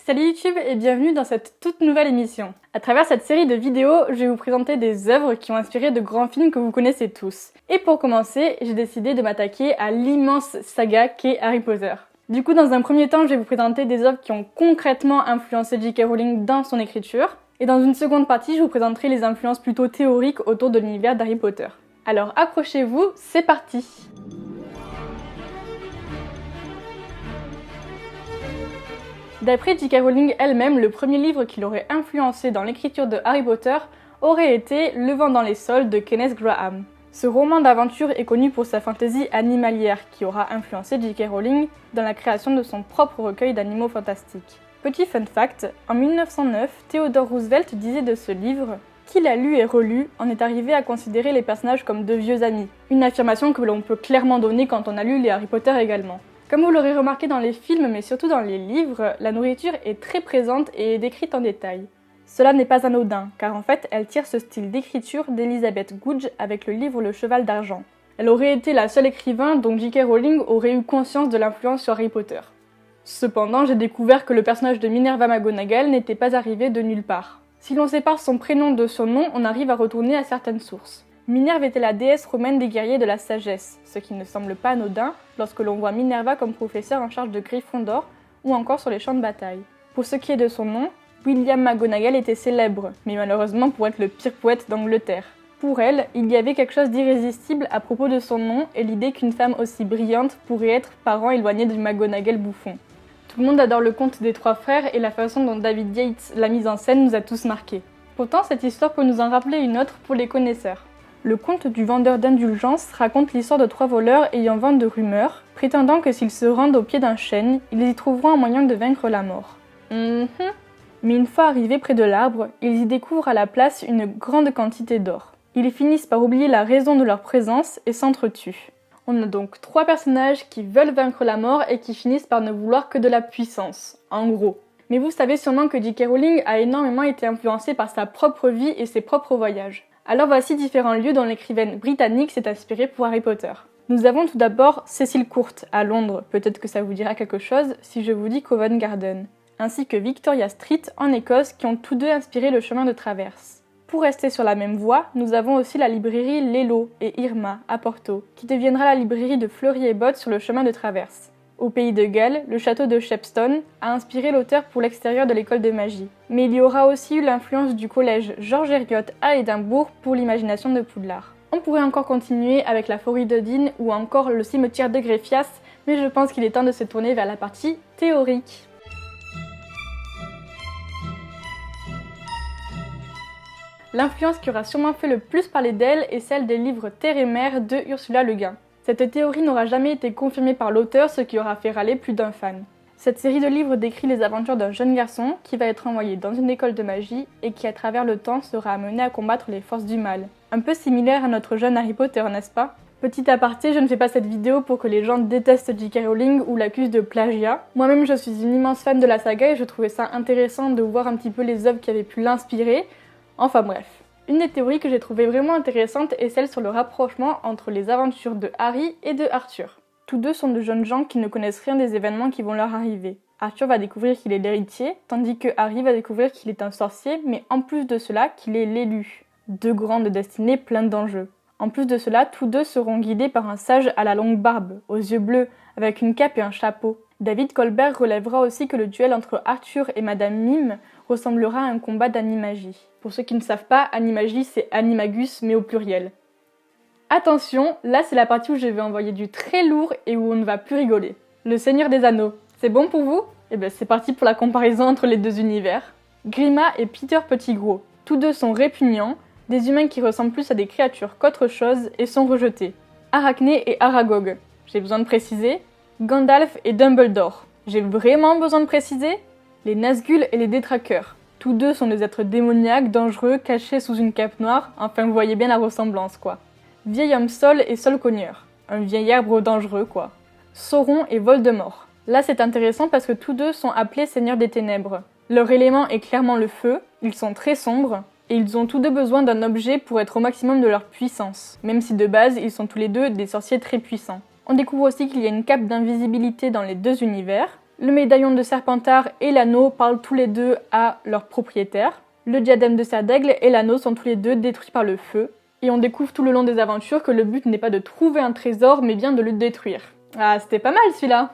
Salut YouTube et bienvenue dans cette toute nouvelle émission. À travers cette série de vidéos, je vais vous présenter des œuvres qui ont inspiré de grands films que vous connaissez tous. Et pour commencer, j'ai décidé de m'attaquer à l'immense saga qu'est Harry Potter. Du coup, dans un premier temps, je vais vous présenter des œuvres qui ont concrètement influencé J.K. Rowling dans son écriture. Et dans une seconde partie, je vous présenterai les influences plutôt théoriques autour de l'univers d'Harry Potter. Alors accrochez-vous, c'est parti! D'après J.K. Rowling elle-même, le premier livre qui l'aurait influencé dans l'écriture de Harry Potter aurait été Le vent dans les sols de Kenneth Grahame. Ce roman d'aventure est connu pour sa fantaisie animalière qui aura influencé J.K. Rowling dans la création de son propre recueil d'animaux fantastiques. Petit fun fact, en 1909, Theodore Roosevelt disait de ce livre qu'il a lu et relu, en est arrivé à considérer les personnages comme de vieux amis. Une affirmation que l'on peut clairement donner quand on a lu les Harry Potter également. Comme vous l'aurez remarqué dans les films, mais surtout dans les livres, la nourriture est très présente et est décrite en détail. Cela n'est pas anodin, car en fait, elle tire ce style d'écriture d'Elizabeth Goudge avec le livre Le Cheval d'Argent. Elle aurait été la seule écrivain dont J.K. Rowling aurait eu conscience de l'influence sur Harry Potter. Cependant, j'ai découvert que le personnage de Minerva McGonagall n'était pas arrivé de nulle part. Si l'on sépare son prénom de son nom, on arrive à retourner à certaines sources. Minerve était la déesse romaine des guerriers de la sagesse, ce qui ne semble pas anodin lorsque l'on voit Minerva comme professeur en charge de Gryffondor ou encore sur les champs de bataille. Pour ce qui est de son nom, William McGonagall était célèbre, mais malheureusement pour être le pire poète d'Angleterre. Pour elle, il y avait quelque chose d'irrésistible à propos de son nom et l'idée qu'une femme aussi brillante pourrait être parent éloigné du McGonagall bouffon. Tout le monde adore le conte des trois frères et la façon dont David Yates l'a mise en scène nous a tous marqués. Pourtant, cette histoire peut nous en rappeler une autre pour les connaisseurs. Le conte du vendeur d'indulgence raconte l'histoire de trois voleurs ayant vent de rumeurs, prétendant que s'ils se rendent au pied d'un chêne, ils y trouveront un moyen de vaincre la mort. Mais une fois arrivés près de l'arbre, ils y découvrent à la place une grande quantité d'or. Ils finissent par oublier la raison de leur présence et s'entretuent. On a donc trois personnages qui veulent vaincre la mort et qui finissent par ne vouloir que de la puissance, en gros. Mais vous savez sûrement que J.K. Rowling a énormément été influencée par sa propre vie et ses propres voyages. Alors voici différents lieux dont l'écrivaine britannique s'est inspirée pour Harry Potter. Nous avons tout d'abord Cecil Court à Londres, peut-être que ça vous dira quelque chose si je vous dis Covent Garden, ainsi que Victoria Street en Écosse qui ont tous deux inspiré le chemin de traverse. Pour rester sur la même voie, nous avons aussi la librairie Lello et Irma à Porto, qui deviendra la librairie de Fleury et Bott sur le chemin de traverse. Au pays de Galles, le château de Shepstone a inspiré l'auteur pour l'extérieur de l'école de magie. Mais il y aura aussi eu l'influence du collège George Eliot à Édimbourg pour l'imagination de Poudlard. On pourrait encore continuer avec la forêt d'Odin ou encore le cimetière de Greffias, mais je pense qu'il est temps de se tourner vers la partie théorique. L'influence qui aura sûrement fait le plus parler d'elle est celle des livres Terre et Mer de Ursula Le Guin. Cette théorie n'aura jamais été confirmée par l'auteur, ce qui aura fait râler plus d'un fan. Cette série de livres décrit les aventures d'un jeune garçon qui va être envoyé dans une école de magie et qui à travers le temps sera amené à combattre les forces du mal. Un peu similaire à notre jeune Harry Potter, n'est-ce pas? Petit aparté, je ne fais pas cette vidéo pour que les gens détestent J.K. Rowling ou l'accusent de plagiat. Moi-même je suis une immense fan de la saga et je trouvais ça intéressant de voir un petit peu les œuvres qui avaient pu l'inspirer. Enfin bref. Une des théories que j'ai trouvée vraiment intéressante est celle sur le rapprochement entre les aventures de Harry et de Arthur. Tous deux sont de jeunes gens qui ne connaissent rien des événements qui vont leur arriver. Arthur va découvrir qu'il est l'héritier, tandis que Harry va découvrir qu'il est un sorcier, mais en plus de cela, qu'il est l'élu. Deux grandes destinées pleines d'enjeux. En plus de cela, tous deux seront guidés par un sage à la longue barbe, aux yeux bleus, avec une cape et un chapeau. David Kohlberg relèvera aussi que le duel entre Arthur et Madame Mime ressemblera à un combat d'animagie. Pour ceux qui ne savent pas, animagie c'est animagus mais au pluriel. Attention, là c'est la partie où je vais envoyer du très lourd et où on ne va plus rigoler. Le Seigneur des Anneaux, c'est bon pour vous? Eh bien c'est parti pour la comparaison entre les deux univers. Grima et Peter Pettigrew, tous deux sont répugnants, des humains qui ressemblent plus à des créatures qu'autre chose et sont rejetés. Arachné et Aragog, j'ai besoin de préciser. Gandalf et Dumbledore, j'ai vraiment besoin de préciser. Les Nazgûl et les Détraqueurs. Tous deux sont des êtres démoniaques, dangereux, cachés sous une cape noire, enfin vous voyez bien la ressemblance quoi. Vieil homme Sol et Sol Cogneur. Un vieil arbre dangereux quoi. Sauron et Voldemort. Là c'est intéressant parce que tous deux sont appelés Seigneurs des Ténèbres. Leur élément est clairement le feu, ils sont très sombres, et ils ont tous deux besoin d'un objet pour être au maximum de leur puissance, même si de base ils sont tous les deux des sorciers très puissants. On découvre aussi qu'il y a une cape d'invisibilité dans les deux univers. Le médaillon de Serpentard et l'anneau parlent tous les deux à leur propriétaire. Le diadème de Serre d'Aigle et l'anneau sont tous les deux détruits par le feu. Et on découvre tout le long des aventures que le but n'est pas de trouver un trésor, mais bien de le détruire. Ah, c'était pas mal celui-là!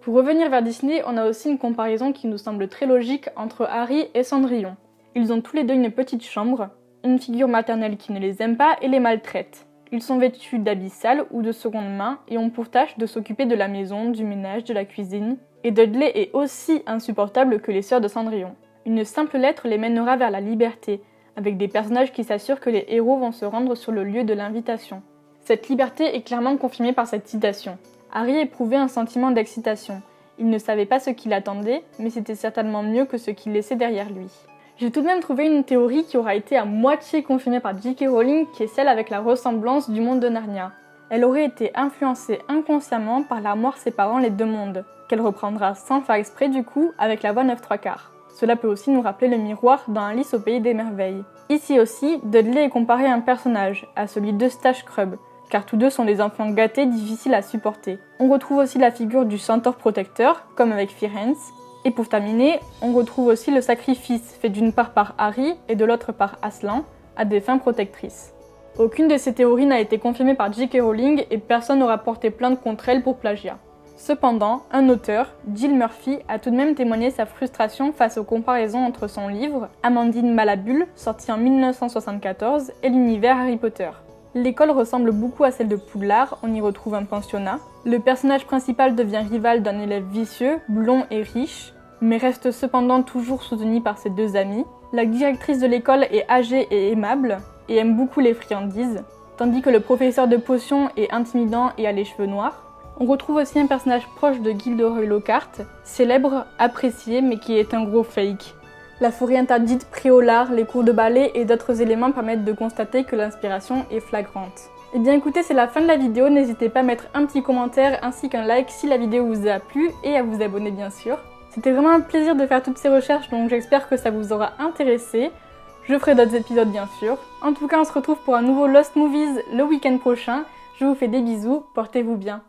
Pour revenir vers Disney, on a aussi une comparaison qui nous semble très logique entre Harry et Cendrillon. Ils ont tous les deux une petite chambre, une figure maternelle qui ne les aime pas et les maltraite. Ils sont vêtus d'habits sales ou de seconde main et ont pour tâche de s'occuper de la maison, du ménage, de la cuisine. Et Dudley est aussi insupportable que les sœurs de Cendrillon. Une simple lettre les mènera vers la liberté, avec des personnages qui s'assurent que les héros vont se rendre sur le lieu de l'invitation. Cette liberté est clairement confirmée par cette citation. Harry éprouvait un sentiment d'excitation. Il ne savait pas ce qui l'attendait, mais c'était certainement mieux que ce qu'il laissait derrière lui. J'ai tout de même trouvé une théorie qui aura été à moitié confirmée par J.K. Rowling, qui est celle avec la ressemblance du monde de Narnia. Elle aurait été influencée inconsciemment par l'armoire séparant les deux mondes, qu'elle reprendra sans faire exprès du coup avec la voix 9/3. Cela peut aussi nous rappeler le miroir dans Alice au pays des merveilles. Ici aussi, Dudley est comparé à un personnage, à celui d'Eustache Scrubb, car tous deux sont des enfants gâtés difficiles à supporter. On retrouve aussi la figure du centaure protecteur, comme avec Firenze. Et pour terminer, on retrouve aussi le sacrifice fait d'une part par Harry et de l'autre par Aslan, à des fins protectrices. Aucune de ces théories n'a été confirmée par J.K. Rowling et personne n'aura porté plainte contre elle pour plagiat. Cependant, un auteur, Jill Murphy, a tout de même témoigné sa frustration face aux comparaisons entre son livre, Amandine Malabule, sorti en 1974, et l'univers Harry Potter. L'école ressemble beaucoup à celle de Poudlard, on y retrouve un pensionnat. Le personnage principal devient rival d'un élève vicieux, blond et riche, mais reste cependant toujours soutenu par ses deux amis. La directrice de l'école est âgée et aimable, et aime beaucoup les friandises, tandis que le professeur de potions est intimidant et a les cheveux noirs. On retrouve aussi un personnage proche de Gilderoy Lockhart, célèbre, apprécié, mais qui est un gros fake. La forêt interdite, Préolard, les cours de ballet et d'autres éléments permettent de constater que l'inspiration est flagrante. Et bien écoutez, c'est la fin de la vidéo, n'hésitez pas à mettre un petit commentaire ainsi qu'un like si la vidéo vous a plu et à vous abonner bien sûr. C'était vraiment un plaisir de faire toutes ces recherches, donc j'espère que ça vous aura intéressé. Je ferai d'autres épisodes bien sûr. En tout cas, on se retrouve pour un nouveau Lost Movies le week-end prochain. Je vous fais des bisous, portez-vous bien.